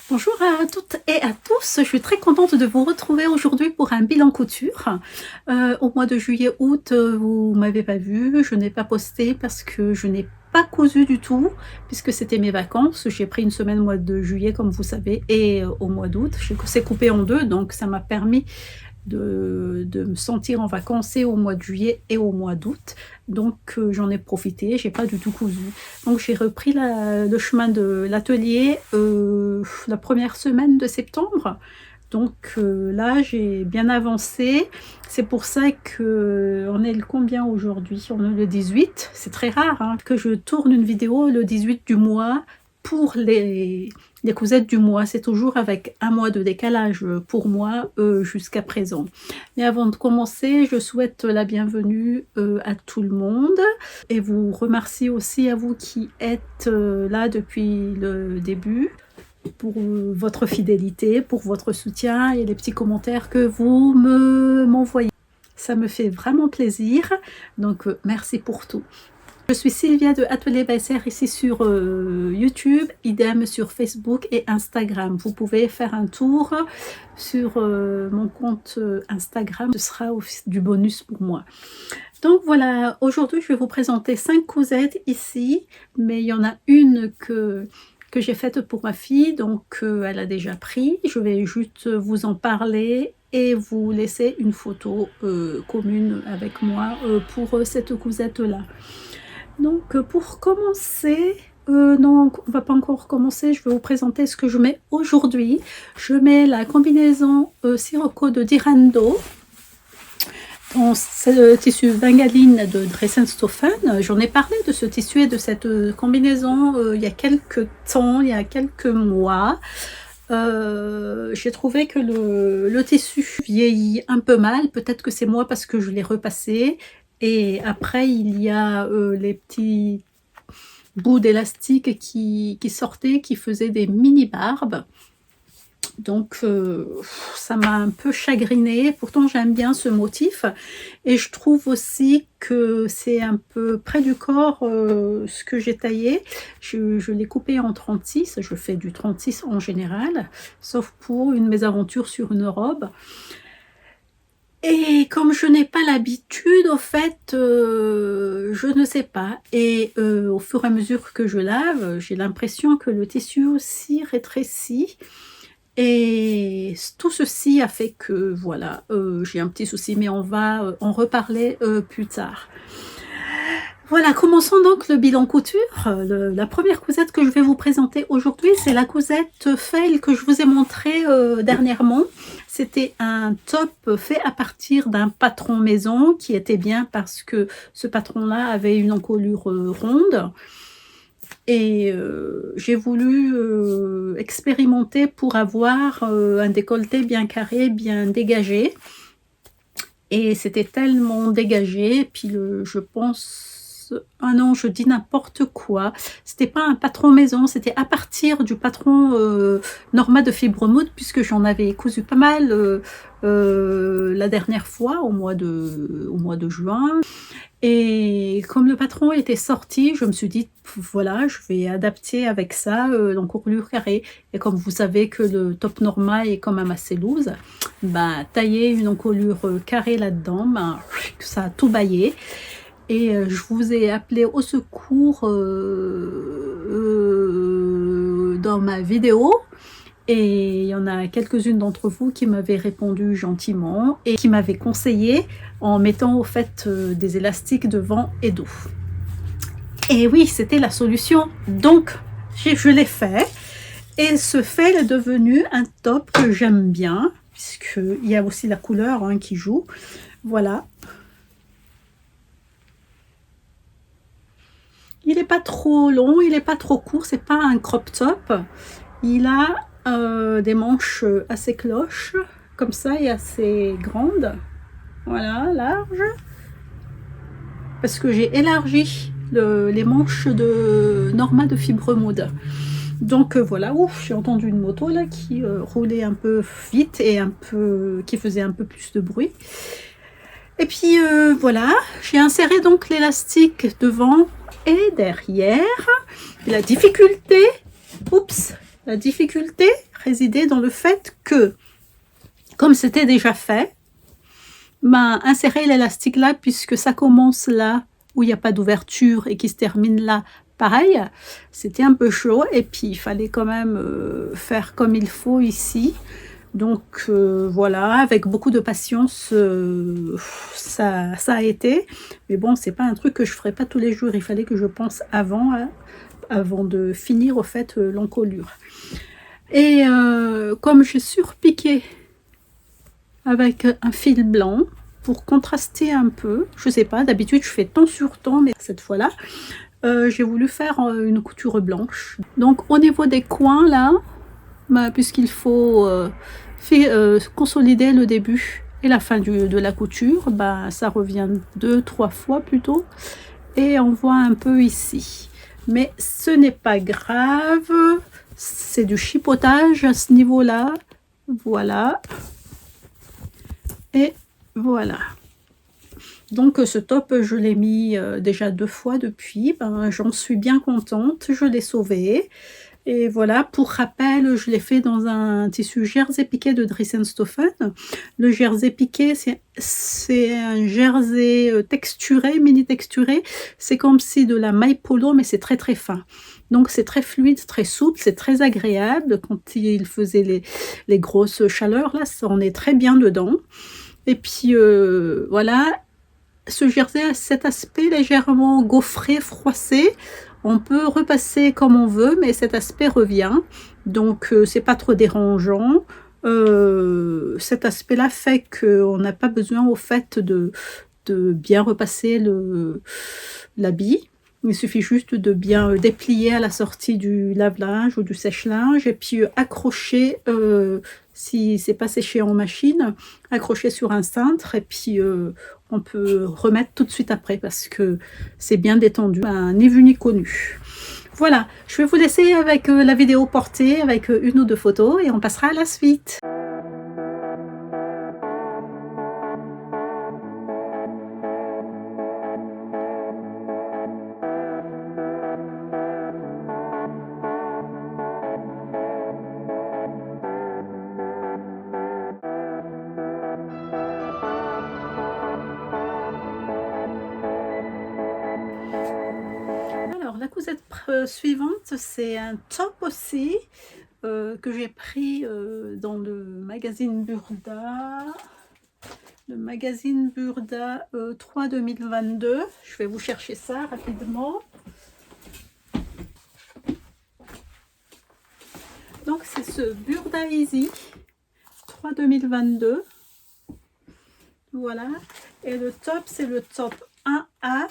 Bonjour à toutes et à tous, je suis très contente de vous retrouver aujourd'hui pour un bilan couture. Au mois de juillet-août, vous m'avez pas vu, je n'ai pas posté parce que je n'ai pas cousu du tout, puisque c'était mes vacances. J'ai pris une semaine au mois de juillet, comme vous savez, et au mois d'août. C'est coupé en deux, donc ça m'a permis de me sentir en vacances et au mois de juillet et au mois d'août. Donc j'en ai profité, j'ai pas du tout cousu. Donc j'ai repris le chemin de l'atelier la première semaine de septembre. Donc là, j'ai bien avancé. C'est pour ça que on est le combien aujourd'hui? On est le 18. C'est très rare hein, que je tourne une vidéo le 18 du mois pour les cousettes du mois. C'est toujours avec un mois de décalage pour moi jusqu'à présent. Mais avant de commencer, je souhaite la bienvenue à tout le monde et vous remercie aussi à vous qui êtes là depuis le début pour votre fidélité, pour votre soutien et les petits commentaires que vous m'envoyez. Ça me fait vraiment plaisir, donc merci pour tout. Je suis Sylvia de Atelier by Serre ici sur YouTube, idem sur Facebook et Instagram. Vous pouvez faire un tour sur mon compte Instagram, ce sera du bonus pour moi. Donc voilà, aujourd'hui je vais vous présenter 5 cousettes ici, mais il y en a une que j'ai faite pour ma fille, donc elle a déjà pris. Je vais juste vous en parler et vous laisser une photo commune avec moi pour cette cousette là. Donc pour commencer, non, on va pas encore commencer, je vais vous présenter ce que je mets aujourd'hui. Je mets la combinaison Sirocco de Dirando dans ce tissu bengaline de Dressenstoffen. J'en ai parlé de ce tissu et de cette combinaison il y a quelques temps, il y a quelques mois. J'ai trouvé que le tissu vieillit un peu mal, peut-être que c'est moi parce que je l'ai repassé. Et après, il y a les petits bouts d'élastique qui sortaient, qui faisaient des mini-barbes. Donc, ça m'a un peu chagrinée. Pourtant, j'aime bien ce motif. Et je trouve aussi que c'est un peu près du corps ce que j'ai taillé. Je l'ai coupé en 36. Je fais du 36 en général, sauf pour une mésaventure sur une robe. Et comme je n'ai pas l'habitude, au fait, je ne sais pas. Et au fur et à mesure que je lave, j'ai l'impression que le tissu aussi rétrécit. Et tout ceci a fait que, voilà, j'ai un petit souci, mais on va en reparler plus tard. Voilà, commençons donc le bilan couture. La première cousette que je vais vous présenter aujourd'hui, c'est la cousette Fail que je vous ai montré dernièrement. C'était un top fait à partir d'un patron maison qui était bien parce que ce patron-là avait une encolure ronde. Et j'ai voulu expérimenter pour avoir un décolleté bien carré, bien dégagé. Et c'était tellement dégagé, puis je pense... Ah non, je dis n'importe quoi. C'était pas un patron maison, c'était à partir du patron Norma de Fibre Mode, puisque j'en avais cousu pas mal la dernière fois, au mois de juin. Et comme le patron était sorti, je me suis dit, voilà, je vais adapter avec ça l'encolure carrée. Et comme vous savez que le top Norma est quand même assez loose, bah, tailler une encolure carrée là-dedans, bah, ça a tout baillé. Et je vous ai appelé au secours dans ma vidéo. Et il y en a quelques-unes d'entre vous qui m'avaient répondu gentiment et qui m'avaient conseillé en mettant au fait des élastiques devant et dos. Et oui, c'était la solution. Donc, je l'ai fait. Et ce fait est devenu un top que j'aime bien, puisqu'il y a aussi la couleur hein, qui joue. Voilà. Il n'est pas trop long, il n'est pas trop court, c'est pas un crop top. Il a des manches assez cloches, comme ça, et assez grandes. Voilà, large. Parce que j'ai élargi les manches de Norma de Fibre Mode. Donc voilà, ouf, j'ai entendu une moto là qui roulait un peu vite et qui faisait un peu plus de bruit. Et puis voilà, j'ai inséré donc l'élastique devant et derrière. Et la difficulté, oups, la difficulté résidé dans le fait que, comme c'était déjà fait, ben, insérer l'élastique là, puisque ça commence là où il n'y a pas d'ouverture et qui se termine là, pareil, c'était un peu chaud et puis il fallait quand même faire comme il faut ici. Donc voilà, avec beaucoup de patience, ça a été. Mais bon, c'est pas un truc que je ferai pas tous les jours. Il fallait que je pense avant, hein, avant de finir au fait l'encolure. Et comme j'ai surpiqué avec un fil blanc pour contraster un peu, je sais pas, d'habitude je fais temps sur temps, mais cette fois-là, j'ai voulu faire une couture blanche. Donc au niveau des coins là, bah, puisqu'il faut consolider le début et la fin de la couture, bah, ça revient 2-3 fois plutôt, et on voit un peu ici. Mais ce n'est pas grave, c'est du chipotage à ce niveau-là. Voilà. Et voilà. Donc ce top, je l'ai mis déjà 2 fois depuis. Ben, j'en suis bien contente. Je l'ai sauvé. Et voilà, pour rappel, je l'ai fait dans un tissu jersey piqué de Dressenstoffen. Le jersey piqué, c'est un jersey texturé, mini texturé. C'est comme si de la maille polo, mais c'est très très fin. Donc c'est très fluide, très souple, c'est très agréable. Quand il faisait les grosses chaleurs, là, on est très bien dedans. Et puis voilà, ce jersey a cet aspect légèrement gaufré, froissé. On peut repasser comme on veut, mais cet aspect revient. Donc c'est pas trop dérangeant. Cet aspect-là fait qu'on n'a pas besoin au fait de bien repasser l'habit. Il suffit juste de bien déplier à la sortie du lave-linge ou du sèche-linge et puis accrocher, si c'est pas séché en machine, accrocher sur un cintre et puis on peut remettre tout de suite après parce que c'est bien détendu, ni vu ni connu. Voilà, je vais vous laisser avec la vidéo portée avec une ou deux photos et on passera à la suite. Alors, la cousette suivante, c'est un top aussi que j'ai pris dans le magazine Burda. Le magazine Burda 3 2022. Je vais vous chercher ça rapidement. Donc, c'est ce Burda Easy 3 2022. Voilà. Et le top, c'est le top 1A.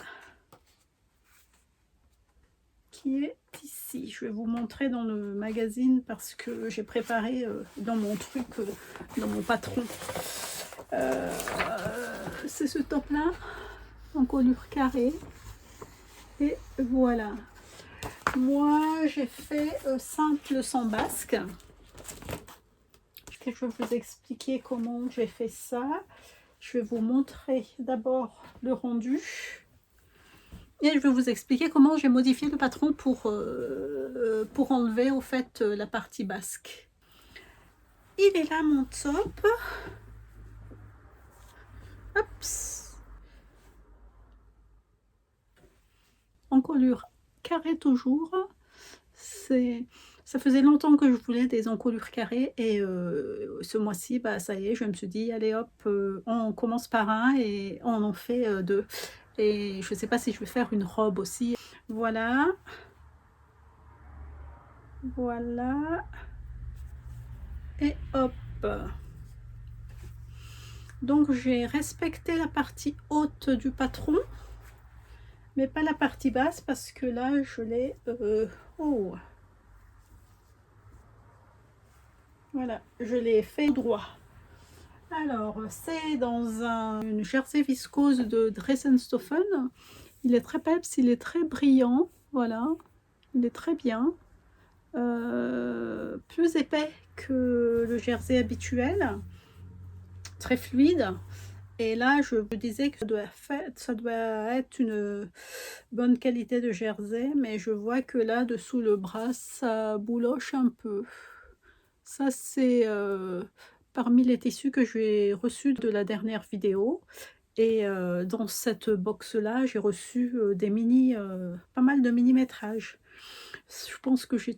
Qui est ici. Je vais vous montrer dans le magazine parce que j'ai préparé dans mon truc, dans mon patron. C'est ce top là en colure carrée et voilà. Moi j'ai fait simple sans basque. Je vais vous expliquer comment j'ai fait ça. Je vais vous montrer d'abord le rendu. Et je vais vous expliquer comment j'ai modifié le patron pour enlever au fait la partie basque. Il est là mon top. Hop. En colure carrée toujours. Ça faisait longtemps que je voulais des encolures carrées et ce mois-ci, bah, ça y est, je me suis dit, allez hop, on commence par un et on en fait deux. Et je ne sais pas si je vais faire une robe aussi. Voilà. Voilà. Et hop. Donc j'ai respecté la partie haute du patron, mais pas la partie basse parce que là je l'ai... Voilà, je l'ai fait droit. Alors, c'est dans une jersey viscose de Dressenstoffen. Il est très peps, il est très brillant. Voilà, il est très bien. Plus épais que le jersey habituel. Très fluide. Et là, je me disais que ça doit être une bonne qualité de jersey. Mais je vois que là, dessous le bras, ça bouloche un peu. Ça, c'est parmi les tissus que j'ai reçus de la dernière vidéo. Et dans cette box-là, j'ai reçu des pas mal de mini métrages. Je pense que j'ai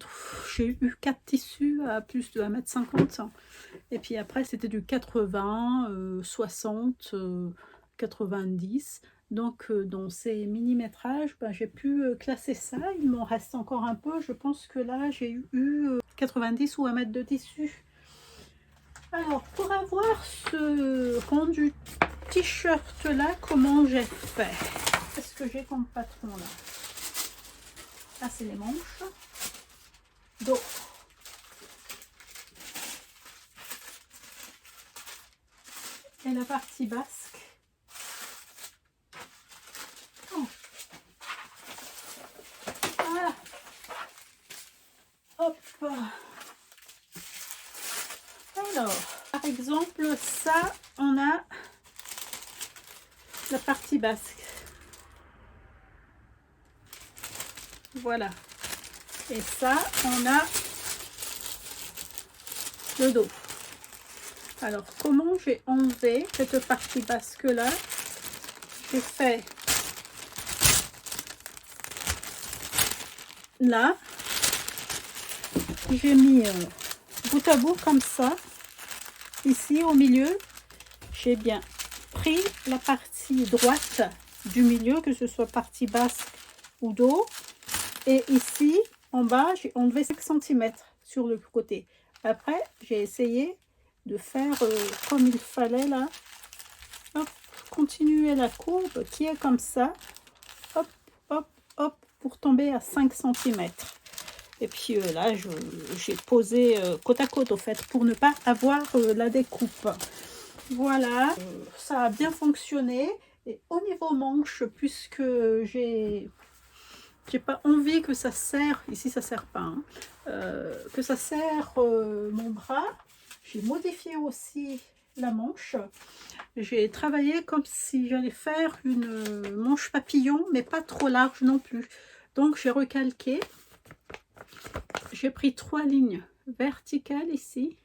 eu 4 tissus à plus de 1,50 m. Et puis après, c'était du 80, 60, 90. Donc dans ces mini métrages, ben, j'ai pu classer ça. Il m'en reste encore un peu. Je pense que là, j'ai eu 90 ou 1 mètre de tissu. Alors, pour avoir ce rendu t-shirt là, comment j'ai fait? Qu'est-ce que j'ai comme patron là? Là, c'est les manches. Dos. Et la partie basque. Oh. Voilà. Hop. Alors, par exemple, ça, on a la partie basque. Voilà. Et ça, on a le dos. Alors, comment j'ai enlevé cette partie basque là? J'ai fait là, j'ai mis bout à bout comme ça. Ici au milieu, j'ai bien pris la partie droite du milieu, que ce soit partie basque ou dos. Et ici, en bas, j'ai enlevé 5 cm sur le côté. Après, j'ai essayé de faire comme il fallait là. Hop, continuer la courbe qui est comme ça. Hop, hop, hop, pour tomber à 5 cm. Et puis là, j'ai posé côte à côte, au fait, pour ne pas avoir la découpe. Voilà, ça a bien fonctionné. Et au niveau manche, puisque j'ai pas envie que ça serre, ici ça sert pas, hein, que ça serre mon bras, j'ai modifié aussi la manche. J'ai travaillé comme si j'allais faire une manche papillon, mais pas trop large non plus. Donc j'ai recalqué. J'ai pris 3 lignes verticales ici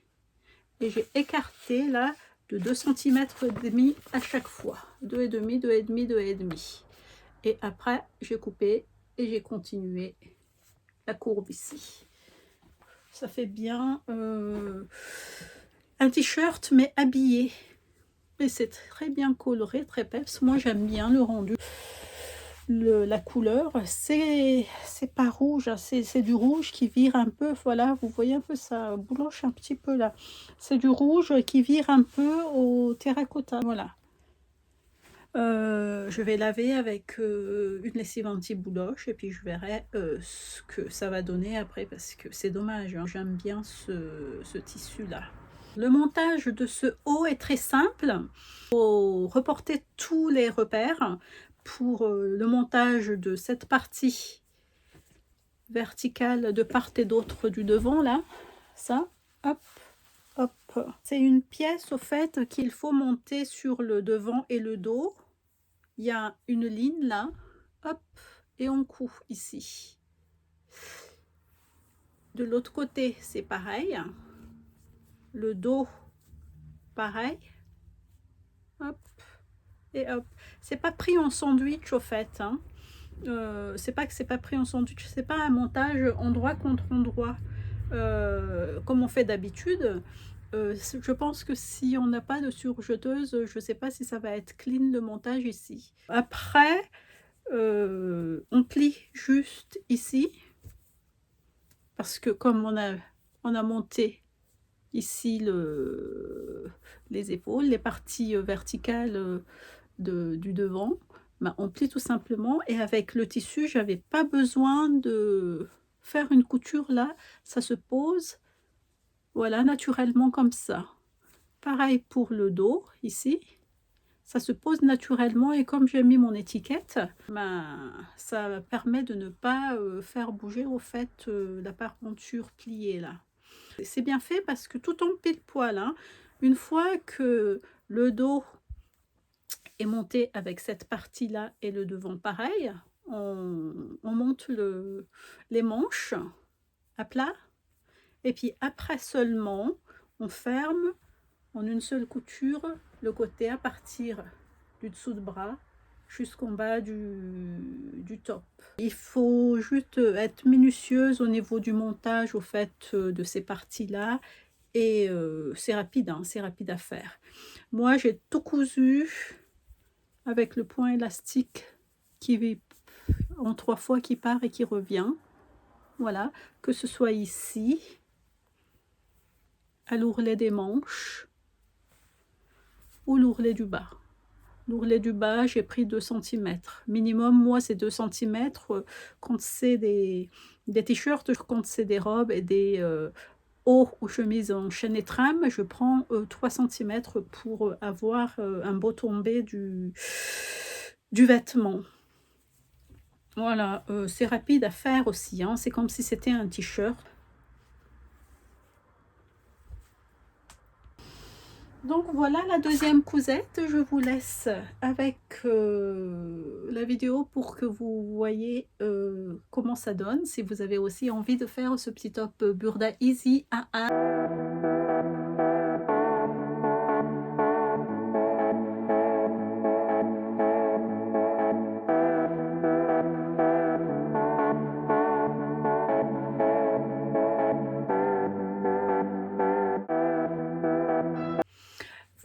et j'ai écarté là de 2,5 cm à chaque fois. 2,5, 2,5, 2,5. Et après, j'ai coupé et j'ai continué la courbe ici. Ça fait bien un t-shirt mais habillé. Et c'est très bien coloré, très peps. Moi, j'aime bien le rendu. La couleur, c'est pas rouge, hein, c'est du rouge qui vire un peu, voilà, vous voyez un peu ça bouloche un petit peu là, c'est du rouge qui vire un peu au terracotta, voilà. Je vais laver avec une lessive anti-bouloche et puis je verrai ce que ça va donner après, parce que c'est dommage, hein, j'aime bien ce tissu là. Le montage de ce haut est très simple. Il faut reporter tous les repères pour le montage de cette partie verticale de part et d'autre du devant là. Ça, hop, hop. C'est une pièce au fait qu'il faut monter sur le devant et le dos. Il y a une ligne là, hop, et on coud ici. De l'autre côté, c'est pareil. Le dos, pareil. Hop et hop. C'est pas pris en sandwich au fait, hein. C'est pas que c'est pas pris en sandwich, c'est pas un montage endroit contre endroit comme on fait d'habitude. Je pense que si on n'a pas de surjeteuse, je sais pas si ça va être clean le montage ici. Après, on plie juste ici parce que comme on a monté ici les épaules, les parties verticales du devant, ben, on plie tout simplement. Et avec le tissu, j'avais pas besoin de faire une couture là, ça se pose, voilà, naturellement comme ça. Pareil pour le dos ici, ça se pose naturellement, et comme j'ai mis mon étiquette, ben, ça permet de ne pas faire bouger au fait la parmenture pliée là. C'est bien fait parce que tout tombe pile poil, hein. Une fois que le dos est monté avec cette partie là et le devant pareil, on monte les manches à plat et puis après seulement, on ferme en une seule couture le côté à partir du dessous de bras jusqu'en bas du top. Il faut juste être minutieuse au niveau du montage au fait de ces parties-là et c'est rapide, hein, c'est rapide à faire. Moi, j'ai tout cousu avec le point élastique qui en 3 fois qui part et qui revient. Voilà, que ce soit ici, à l'ourlet des manches ou l'ourlet du bas. L'ourlet du bas, j'ai pris 2 cm. Minimum, moi, c'est 2 cm quand c'est des t-shirts, quand c'est des robes et des hauts ou chemises en chaîne et trame, je prends 3 cm pour avoir un beau tombé du vêtement. Voilà, c'est rapide à faire aussi, hein, c'est comme si c'était un t-shirt. Donc voilà la deuxième cousette, je vous laisse avec la vidéo pour que vous voyez comment ça donne. Si vous avez aussi envie de faire ce petit top Burda Easy à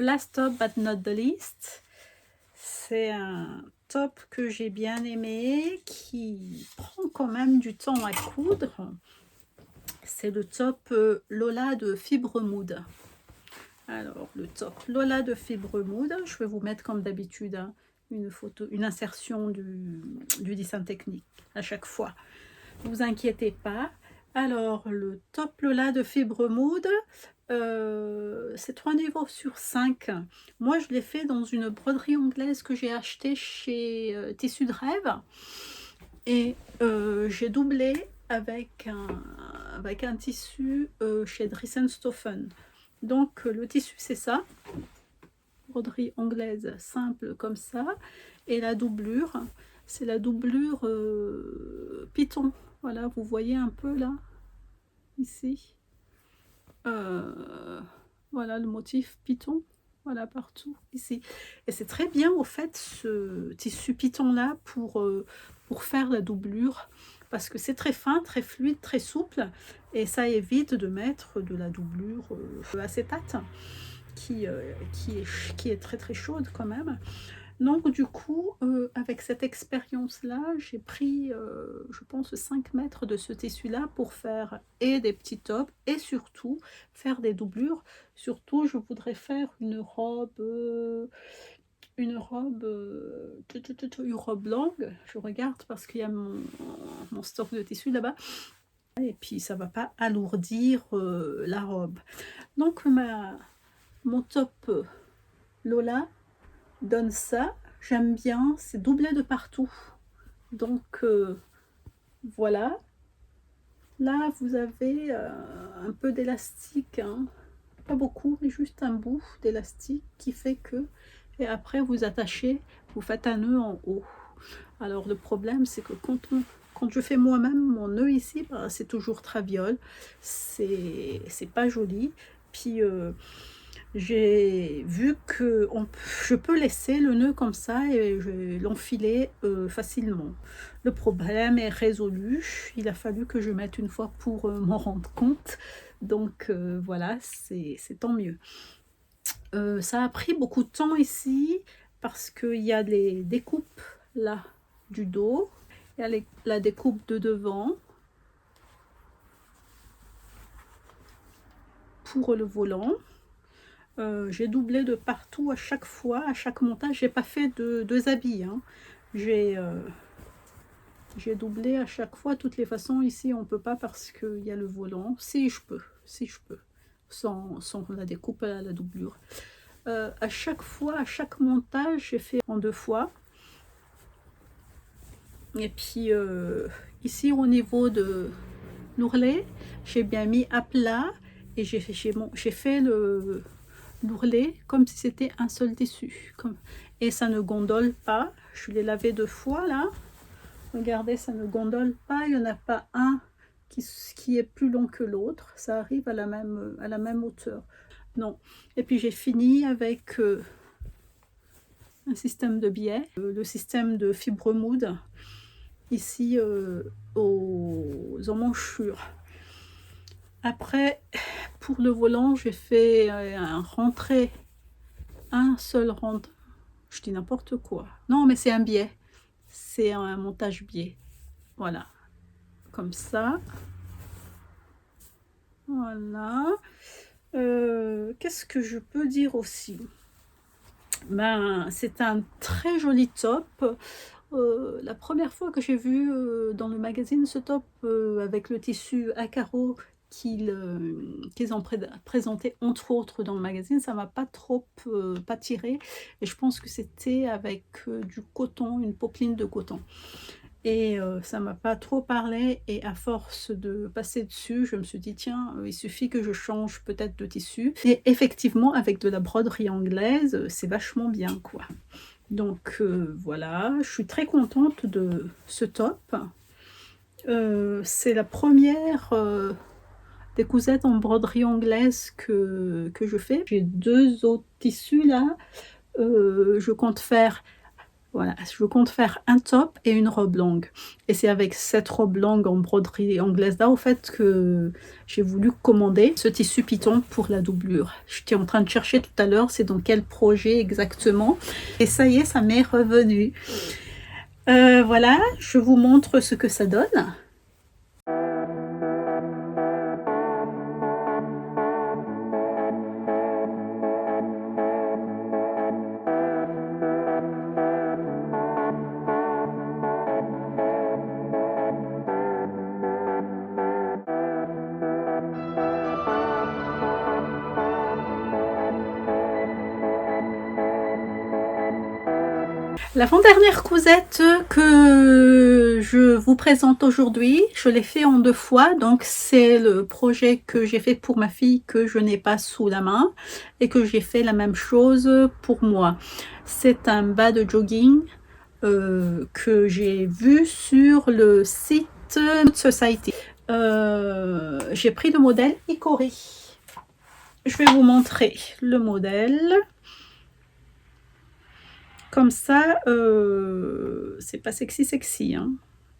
last top but not the least, c'est un top que j'ai bien aimé, qui prend quand même du temps à coudre. C'est le top Lola de Fibre Mood. Alors, le top Lola de Fibre Mood, je vais vous mettre comme d'habitude hein, une photo, une insertion du dessin technique à chaque fois. Ne vous inquiétez pas. Alors, le top Lola de Fibre Mood, c'est 3 niveaux sur 5. Moi, je l'ai fait dans une broderie anglaise que j'ai achetée chez Tissu de Rêve. Et j'ai doublé avec un tissu chez Dressenstoffen. Donc, le tissu, c'est ça. Broderie anglaise simple comme ça. Et la doublure, c'est la doublure Python. Voilà, vous voyez un peu là, ici. Voilà le motif Python. Voilà, partout, ici. Et c'est très bien, au fait, ce tissu Python là pour faire la doublure. Parce que c'est très fin, très fluide, très souple. Et ça évite de mettre de la doublure acétate. Qui est très très chaude quand même. Donc du coup, avec cette expérience-là, j'ai pris, je pense, 5 mètres de ce tissu-là pour faire et des petits tops et surtout faire des doublures. Surtout, je voudrais faire une robe longue. Je regarde parce qu'il y a mon stock de tissu là-bas. Et puis ça va pas alourdir la robe. Donc mon top Lola donne ça. J'aime bien, c'est doublé de partout. Donc voilà. Là, vous avez un peu d'élastique, hein. Pas beaucoup, mais juste un bout d'élastique qui fait que... Et après, vous attachez, vous faites un nœud en haut. Alors, le problème, c'est que quand je fais moi-même mon nœud ici, bah, c'est toujours traviole. C'est pas joli. Puis... j'ai vu que je peux laisser le nœud comme ça et l'enfiler facilement. Le problème est résolu. Il a fallu que je mette une fois pour m'en rendre compte. Donc voilà, c'est tant mieux. Ça a pris beaucoup de temps ici parce qu'il y a les découpes là du dos, il y a la découpe de devant pour le volant. J'ai doublé de partout à chaque fois, à chaque montage. J'ai pas fait deux habits, hein. J'ai doublé à chaque fois. De toutes les façons, ici on peut pas parce qu'il y a le volant. Si je peux, sans la découpe à la doublure. À chaque fois, à chaque montage, j'ai fait en 2 fois. Et puis ici au niveau de l'ourlet, j'ai bien mis à plat et j'ai fait l'ourlet comme si c'était un seul tissu. Et ça ne gondole pas. Je l'ai lavé 2 fois là. Regardez, ça ne gondole pas. Il n'y en a pas un qui est plus long que l'autre, ça arrive à la même hauteur. Non. Et puis j'ai fini avec un système de biais, le système de fibre moude ici aux emmanchures. Après, pour le volant, j'ai fait un seul rentré. Je dis n'importe quoi. Non, mais c'est un biais. C'est un montage biais. Voilà. Comme ça. Voilà. Qu'est-ce que je peux dire aussi? Ben, c'est un très joli top. La première fois que j'ai vu dans le magazine ce top avec le tissu à carreaux qu'ils ont présenté entre autres dans le magazine, ça m'a pas trop pas tiré, et je pense que c'était avec du coton, une popeline de coton, et ça m'a pas trop parlé, et à force de passer dessus, je me suis dit tiens, il suffit que je change peut-être de tissu, et effectivement avec de la broderie anglaise, c'est vachement bien quoi. Donc voilà, je suis très contente de ce top. C'est la première des cousettes en broderie anglaise que je fais. J'ai 2 autres tissus là. Je compte faire un top et une robe longue. Et c'est avec cette robe longue en broderie anglaise là, au fait, que j'ai voulu commander ce tissu python pour la doublure. J'étais en train de chercher tout à l'heure, c'est dans quel projet exactement. Et ça y est, ça m'est revenu. Voilà, je vous montre ce que ça donne. L'avant-dernière cousette que je vous présente aujourd'hui, je l'ai fait en 2 fois, donc c'est le projet que j'ai fait pour ma fille que je n'ai pas sous la main, et que j'ai fait la même chose pour moi. C'est un bas de jogging que j'ai vu sur le site Society. J'ai pris le modèle Hickory. Je vais vous montrer le modèle. Comme ça, c'est pas sexy, hein.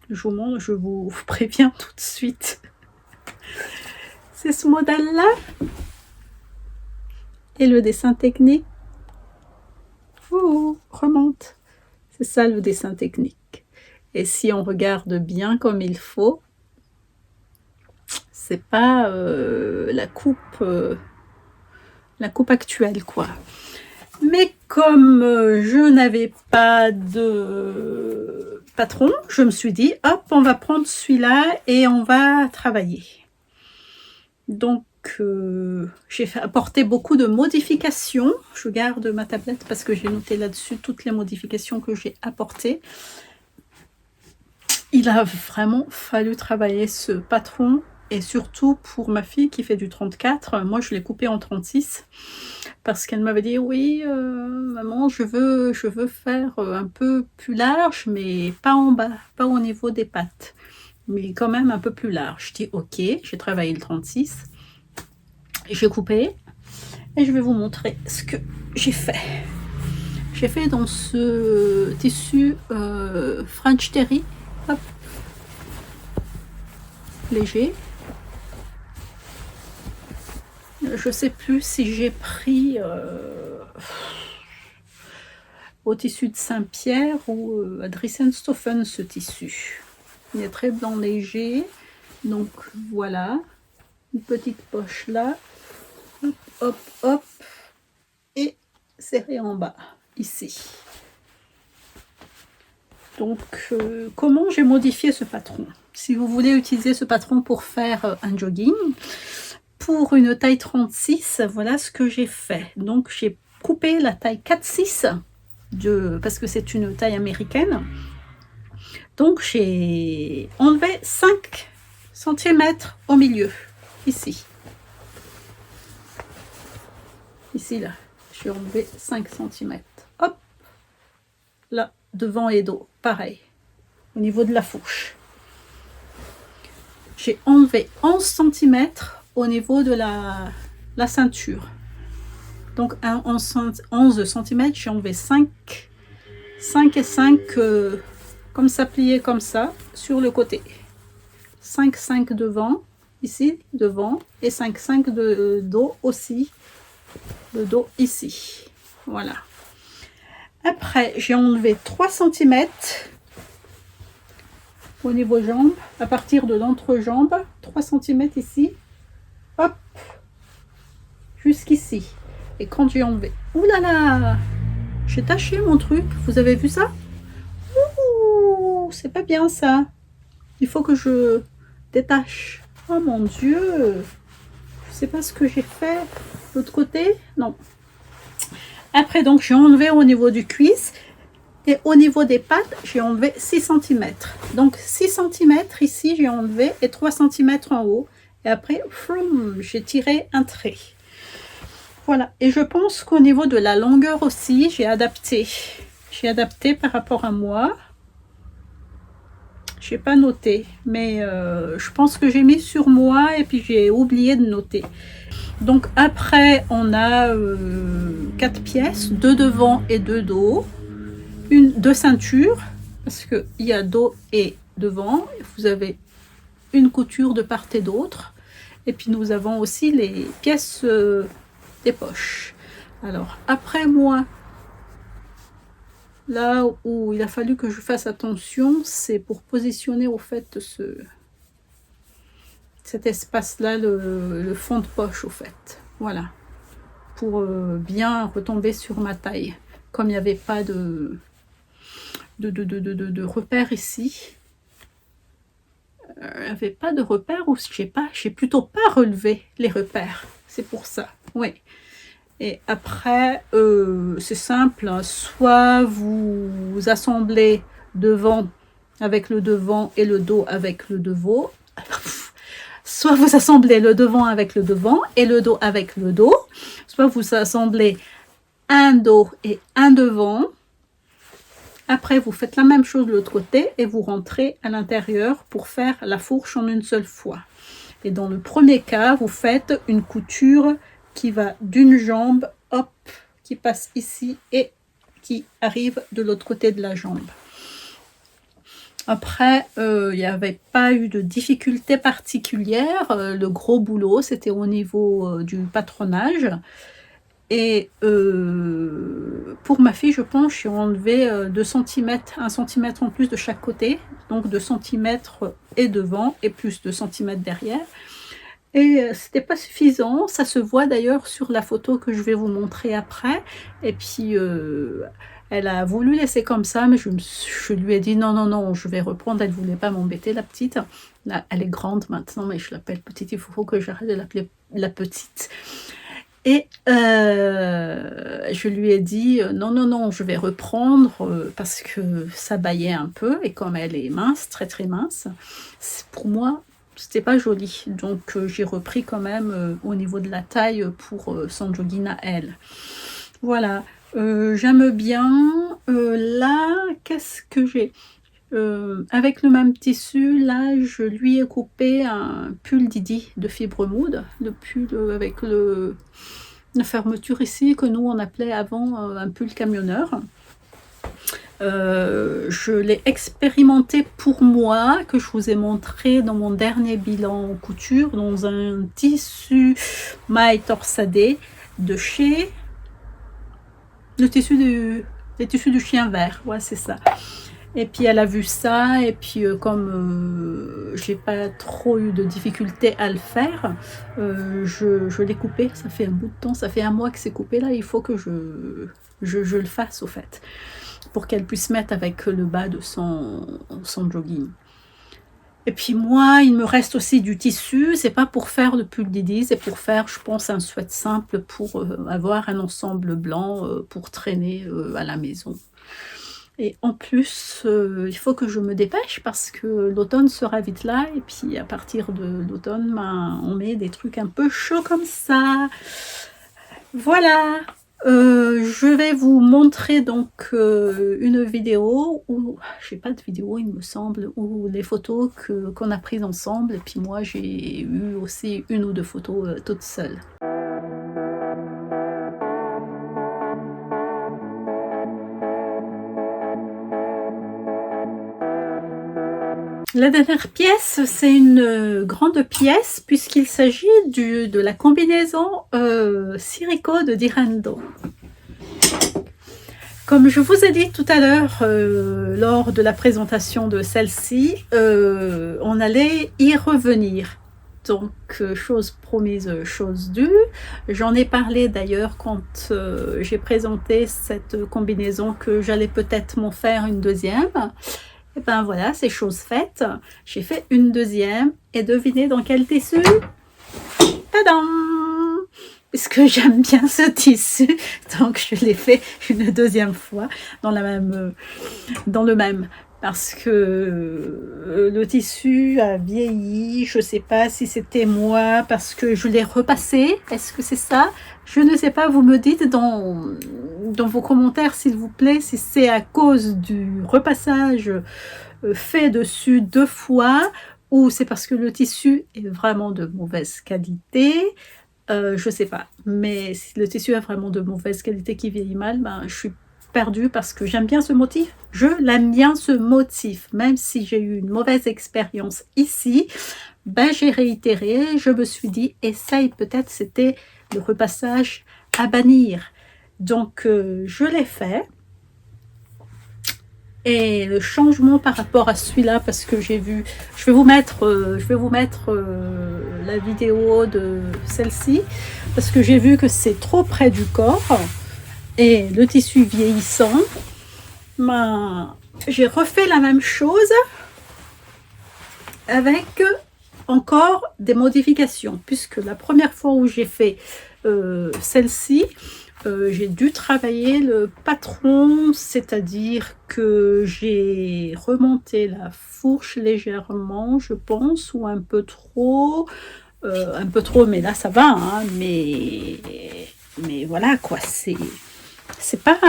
Je vous montre, je vous préviens tout de suite. C'est ce modèle-là. Et le dessin technique. Oh, remonte. C'est ça le dessin technique. Et si on regarde bien comme il faut, c'est pas la coupe actuelle, quoi. Mais comme je n'avais pas de patron, je me suis dit, hop, on va prendre celui-là et on va travailler. Donc, j'ai apporté beaucoup de modifications. Je garde ma tablette parce que j'ai noté là-dessus toutes les modifications que j'ai apportées. Il a vraiment fallu travailler ce patron, et surtout pour ma fille qui fait du 34. Moi, je l'ai coupé en 36 parce qu'elle m'avait dit oui, maman, je veux faire un peu plus large, mais pas en bas, pas au niveau des pattes, mais quand même un peu plus large. Je dis ok, j'ai travaillé le 36, j'ai coupé, et je vais vous montrer ce que j'ai fait. J'ai fait dans ce tissu French Terry, hop, léger. Je sais plus si j'ai pris au tissu de Saint-Pierre ou à Dressenstoffen ce tissu. Il est très blanc léger, donc voilà, une petite poche là, hop, hop, hop, et serré en bas, ici. Donc, comment j'ai modifié ce patron? Si vous voulez utiliser ce patron pour faire un jogging, pour une taille 36, voilà ce que j'ai fait. Donc, j'ai coupé la taille 4-6, parce que c'est une taille américaine. Donc, j'ai enlevé 5 cm au milieu, ici. Ici, là, j'ai enlevé 5 cm. Hop, là, devant et dos, pareil, au niveau de la fourche. j'ai enlevé 11 cm au niveau de la ceinture. Donc 11 cm, j'ai enlevé 5 et 5 comme ça, plié comme ça sur le côté. 5 devant, ici devant, et 5 de dos aussi, le dos ici. Voilà. Après, j'ai enlevé 3 cm au niveau jambes, à partir de l'entrejambe, 3 cm ici, hop, jusqu'ici. Et quand j'ai enlevé, oulala, j'ai taché mon truc, vous avez vu ça? Ouh, c'est pas bien ça. Il faut que je détache. Oh mon Dieu, je sais pas ce que j'ai fait. L'autre côté, non. Après, donc, j'ai enlevé au niveau du cuisse. Et au niveau des pattes, j'ai enlevé 6 cm. Donc 6 cm ici, j'ai enlevé, et 3 cm en haut. Et après, j'ai tiré un trait. Voilà. Et je pense qu'au niveau de la longueur aussi, j'ai adapté. J'ai adapté par rapport à moi. Je n'ai pas noté, mais je pense que j'ai mis sur moi et puis j'ai oublié de noter. Donc après, on a 4 pièces, 2 devant et 2 dos. 2 ceintures, parce qu'il y a dos et devant. Vous avez une couture de part et d'autre. Et puis nous avons aussi les pièces des poches. Alors après moi, là où il a fallu que je fasse attention, c'est pour positionner au fait cet espace-là, le fond de poche au fait. Voilà. Pour bien retomber sur ma taille. Comme il n'y avait pas de repères ici. Il n'y avait pas de repères, ou j'ai plutôt pas relevé les repères. C'est pour ça. Oui. Et après, c'est simple. Hein, soit vous assemblez devant avec le devant et le dos avec le devant. Soit vous assemblez le devant avec le devant et le dos avec le dos. Soit vous assemblez un dos et un devant. Après, vous faites la même chose de l'autre côté et vous rentrez à l'intérieur pour faire la fourche en une seule fois. Et dans le premier cas, vous faites une couture qui va d'une jambe, hop, qui passe ici et qui arrive de l'autre côté de la jambe. Après, il n'y avait pas eu de difficulté particulière. Le gros boulot, c'était au niveau du patronage. Et pour ma fille, je pense, j'ai enlevé 2 cm, 1 cm en plus de chaque côté. Donc 2 cm et devant et plus 2 cm derrière. Et c'était pas suffisant. Ça se voit d'ailleurs sur la photo que je vais vous montrer après. Et puis, elle a voulu laisser comme ça, mais je lui ai dit non, non, non, je vais reprendre. Elle ne voulait pas m'embêter, la petite. Là, elle est grande maintenant, mais je l'appelle petite. Il faut que j'arrête de l'appeler la petite. Et je lui ai dit non, non, non, je vais reprendre parce que ça bâillait un peu. Et comme elle est mince, très très mince, pour moi, c'était pas joli. Donc j'ai repris quand même au niveau de la taille pour son jogging à elle. Voilà. J'aime bien. Là, qu'est-ce que j'ai avec le même tissu, là, je lui ai coupé un pull Didi de fibre moude, le pull avec la fermeture ici, que nous on appelait avant un pull camionneur. Je l'ai expérimenté pour moi, que je vous ai montré dans mon dernier bilan couture, dans un tissu maille torsadé de chez le tissu les tissus du chien vert, ouais, c'est ça. Et puis elle a vu ça, et puis comme j'ai pas trop eu de difficulté à le faire, je l'ai coupé. Ça fait un bout de temps, ça fait un mois que c'est coupé là. Il faut que je le fasse au fait, pour qu'elle puisse mettre avec le bas de son jogging. Et puis moi, il me reste aussi du tissu. C'est pas pour faire le pull Didi, c'est pour faire, je pense, un sweat simple pour avoir un ensemble blanc pour traîner à la maison. Et en plus, il faut que je me dépêche parce que l'automne sera vite là. Et puis à partir de l'automne, on met des trucs un peu chauds comme ça. Voilà. Je vais vous montrer donc une vidéo où j'ai pas de vidéo il me semble, où les photos qu'on a prises ensemble et puis moi j'ai eu aussi 1 ou 2 photos, toute seule. La dernière pièce, c'est une grande pièce puisqu'il s'agit de la combinaison Siriko de Direndo. Comme je vous ai dit tout à l'heure lors de la présentation de celle-ci, on allait y revenir. Donc, chose promise, chose due. J'en ai parlé d'ailleurs quand j'ai présenté cette combinaison que j'allais peut-être m'en faire une deuxième. Et ben voilà, c'est chose faite. J'ai fait une deuxième et devinez dans quel tissu? Tadam! Puisque j'aime bien ce tissu, donc je l'ai fait une deuxième fois dans le même. Parce que le tissu a vieilli, je ne sais pas si c'était moi, parce que je l'ai repassé. Est-ce que c'est ça? Je ne sais pas, vous me dites dans vos commentaires, s'il vous plaît, si c'est à cause du repassage fait dessus 2 fois, ou c'est parce que le tissu est vraiment de mauvaise qualité. Je sais pas, mais si le tissu est vraiment de mauvaise qualité qui vieillit mal, ben, je suis perdue parce que j'aime bien ce motif. Je l'aime bien ce motif, même si j'ai eu une mauvaise expérience ici, ben, j'ai réitéré, je me suis dit, essaye, peut-être c'était le repassage à bannir. Donc, je l'ai fait. Et le changement par rapport à celui-là, parce que j'ai vu, je vais vous mettre la vidéo de celle-ci, parce que j'ai vu que c'est trop près du corps et le tissu vieillissant. Ben, j'ai refait la même chose avec encore des modifications, puisque la première fois où j'ai fait celle-ci, j'ai dû travailler le patron, c'est-à-dire que j'ai remonté la fourche légèrement, je pense, ou un peu trop, mais là ça va, hein, mais voilà quoi, c'est pas,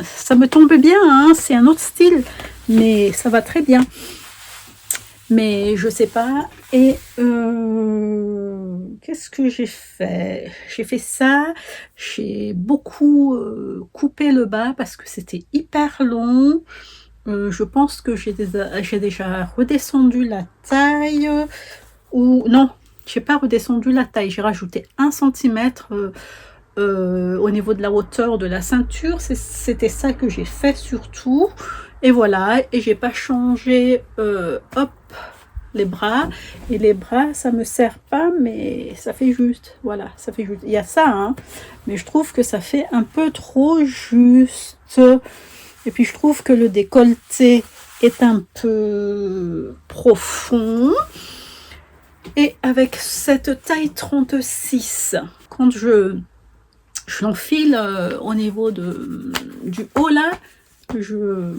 ça me tombe bien, hein, c'est un autre style, mais ça va très bien. Mais je sais pas. Et qu'est-ce que j'ai fait? J'ai fait ça. J'ai beaucoup coupé le bas parce que c'était hyper long. Je pense que j'ai déjà redescendu la taille. Ou non, j'ai pas redescendu la taille. J'ai rajouté 1 centimètre au niveau de la hauteur de la ceinture. C'était ça que j'ai fait surtout. Et voilà, et j'ai pas changé hop, les bras. Et les bras, ça me sert pas, mais ça fait juste. Voilà, ça fait juste. Il y a ça, hein, mais je trouve que ça fait un peu trop juste. Et puis je trouve que le décolleté est un peu profond. Et avec cette taille 36, quand je l'enfile au niveau du haut là, je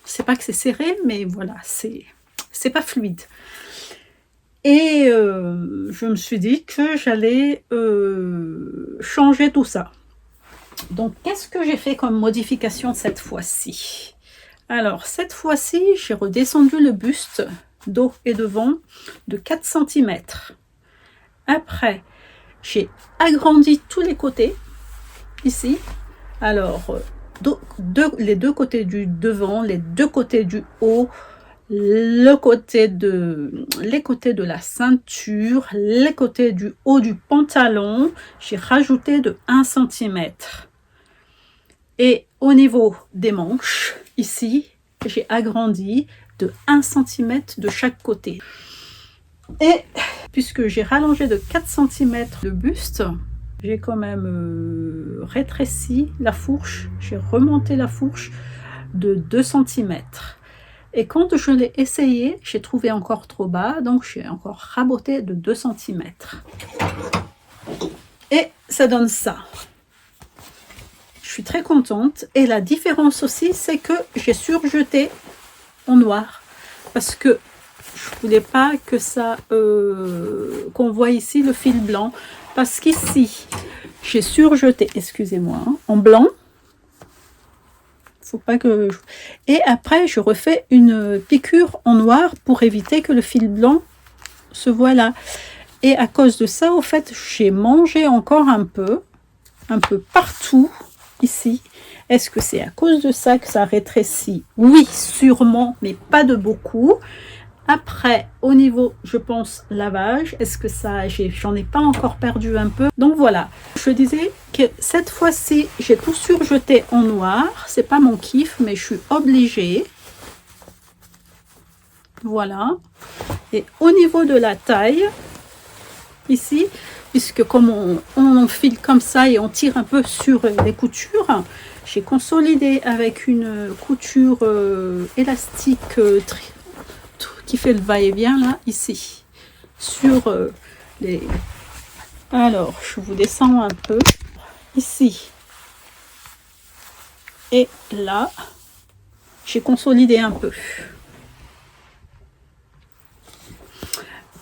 sais pas que c'est serré, mais voilà, c'est pas fluide. Et je me suis dit que j'allais changer tout ça. Donc, qu'est-ce que j'ai fait comme modification cette fois-ci? Alors, cette fois-ci, j'ai redescendu le buste dos et devant de 4 cm. Après, j'ai agrandi tous les côtés, ici. Alors, les 2 côtés du devant, les 2 côtés du haut, les côtés de la ceinture, les côtés du haut du pantalon, j'ai rajouté de 1 cm. Et au niveau des manches, ici, j'ai agrandi de 1 cm de chaque côté. Et puisque j'ai rallongé de 4 cm le buste, j'ai quand même rétréci la fourche, j'ai remonté la fourche de 2 cm. Et quand je l'ai essayé, j'ai trouvé encore trop bas, donc j'ai encore raboté de 2 cm. Et ça donne ça. Je suis très contente. Et la différence aussi, c'est que j'ai surjeté en noir. Parce que je voulais pas que ça qu'on voit ici le fil blanc. Parce qu'ici, j'ai surjeté, excusez-moi, hein, en blanc. Faut pas que et après je refais une piqûre en noir pour éviter que le fil blanc se voit là. Et à cause de ça, au fait, j'ai mangé encore un peu partout ici. Est-ce que c'est à cause de ça que ça rétrécit? Oui, sûrement, mais pas de beaucoup. Après, au niveau, je pense, lavage, est-ce que ça, j'en ai pas encore perdu un peu? Donc voilà, je disais que cette fois-ci, j'ai tout surjeté en noir. C'est pas mon kiff, mais je suis obligée. Voilà. Et au niveau de la taille, ici, puisque comme on enfile comme ça et on tire un peu sur les coutures, j'ai consolidé avec une couture élastique qui fait le va-et-vient là, ici, sur les... Alors, je vous descends un peu, ici, et là, j'ai consolidé un peu.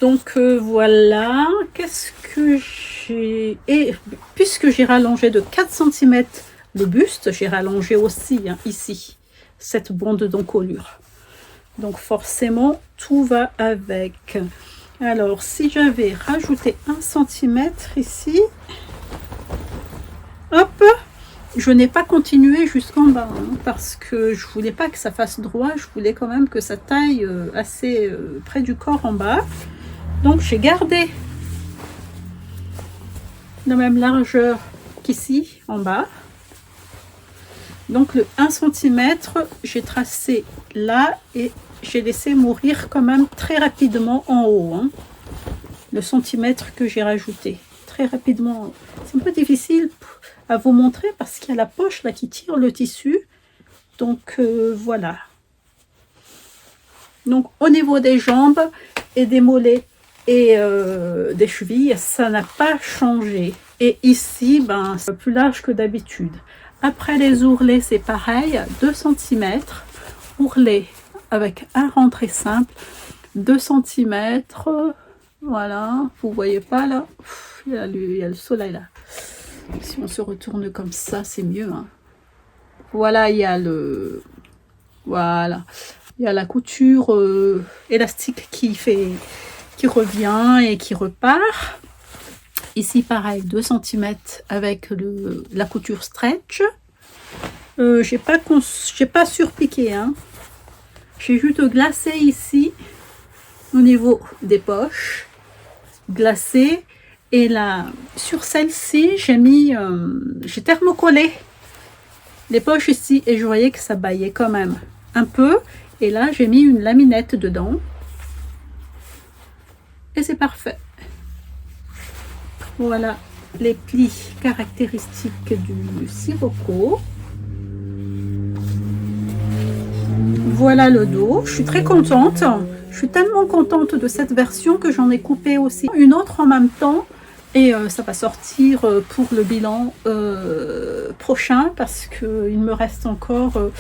Donc voilà, qu'est-ce que j'ai... Et puisque j'ai rallongé de 4 cm le buste, j'ai rallongé aussi hein, ici, cette bande d'encolure. Donc forcément, tout va avec. Alors, si j'avais rajouté 1 cm ici, hop, je n'ai pas continué jusqu'en bas, hein, parce que je voulais pas que ça fasse droit, je voulais quand même que ça taille assez près du corps en bas. Donc j'ai gardé la même largeur qu'ici en bas. Donc le 1 cm, j'ai tracé là et j'ai laissé mourir quand même très rapidement en haut. Hein, le centimètre que j'ai rajouté. Très rapidement. C'est un peu difficile à vous montrer parce qu'il y a la poche là qui tire le tissu. Donc voilà. Donc au niveau des jambes et des mollets et des chevilles, ça n'a pas changé. Et ici, ben, c'est plus large que d'habitude. Après les ourlets, c'est pareil, 2 cm. Ourlet avec un rentré simple, 2 cm. Voilà, vous voyez pas là, il y a le soleil là. Si on se retourne comme ça, c'est mieux. Hein. Voilà, il y a le... Voilà. Il y a la couture élastique qui revient et qui repart. Ici, pareil, 2 cm avec la couture stretch. J'ai pas surpiqué. Hein. J'ai juste glacé ici, au niveau des poches. Glacé. Et là, sur celle-ci, j'ai thermocollé les poches ici. Et je voyais que ça baillait quand même un peu. Et là, j'ai mis une laminette dedans. Et c'est parfait. Voilà les plis caractéristiques du sirocco. Voilà le dos. Je suis très contente. Je suis tellement contente de cette version que j'en ai coupé aussi une autre en même temps. Et ça va sortir pour le bilan prochain parce qu'il me reste encore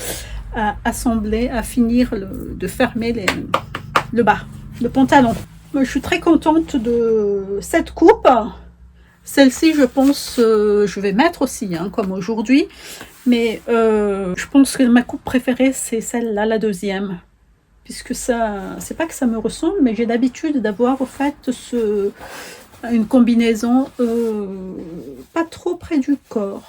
à assembler, à finir de fermer le bas, le pantalon. Je suis très contente de cette coupe. Celle-ci, je pense, je vais mettre aussi, hein, comme aujourd'hui. Mais je pense que ma coupe préférée, c'est celle-là, la deuxième. Puisque ça, c'est pas que ça me ressemble, mais j'ai l'habitude d'avoir, au fait, une combinaison pas trop près du corps.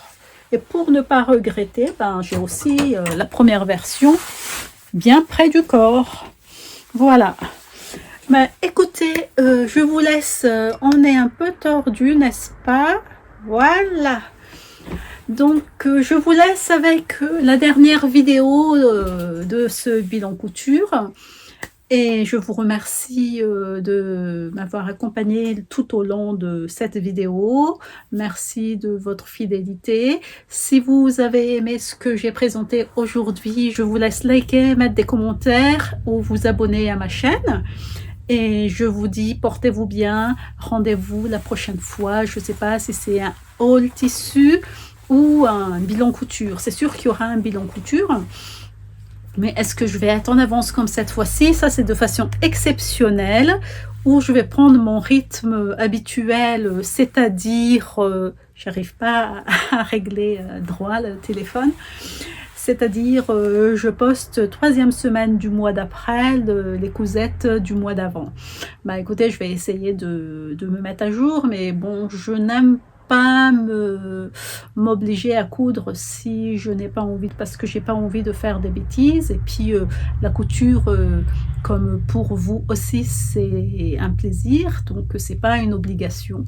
Et pour ne pas regretter, ben, j'ai aussi la première version bien près du corps. Voilà. Mais écoutez, je vous laisse, on est un peu tordu, n'est-ce pas? Voilà. Donc, je vous laisse avec la dernière vidéo de ce bilan couture. Et je vous remercie de m'avoir accompagné tout au long de cette vidéo. Merci de votre fidélité. Si vous avez aimé ce que j'ai présenté aujourd'hui, je vous laisse liker, mettre des commentaires ou vous abonner à ma chaîne. Et je vous dis, portez-vous bien, rendez-vous la prochaine fois. Je ne sais pas si c'est un haul tissu ou un bilan couture. C'est sûr qu'il y aura un bilan couture. Mais est-ce que je vais être en avance comme cette fois-ci? Ça, c'est de façon exceptionnelle où je vais prendre mon rythme habituel, c'est-à-dire j'arrive pas à régler droit le téléphone. C'est-à-dire, je poste troisième semaine du mois d'après, les cousettes du mois d'avant. Bah écoutez, je vais essayer de me mettre à jour, mais bon, je n'aime pas m'obliger à coudre si je n'ai pas envie, parce que j'ai pas envie de faire des bêtises. Et puis la couture, comme pour vous aussi, c'est un plaisir, donc c'est pas une obligation.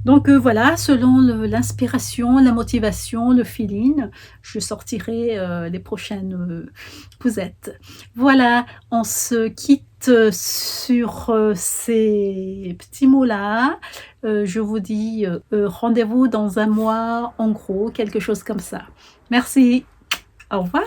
Donc voilà, selon l'inspiration, la motivation, le feeling, je sortirai les prochaines cousettes. Voilà, on se quitte sur ces petits mots-là. Je vous dis rendez-vous dans un mois, en gros, quelque chose comme ça. Merci, au revoir.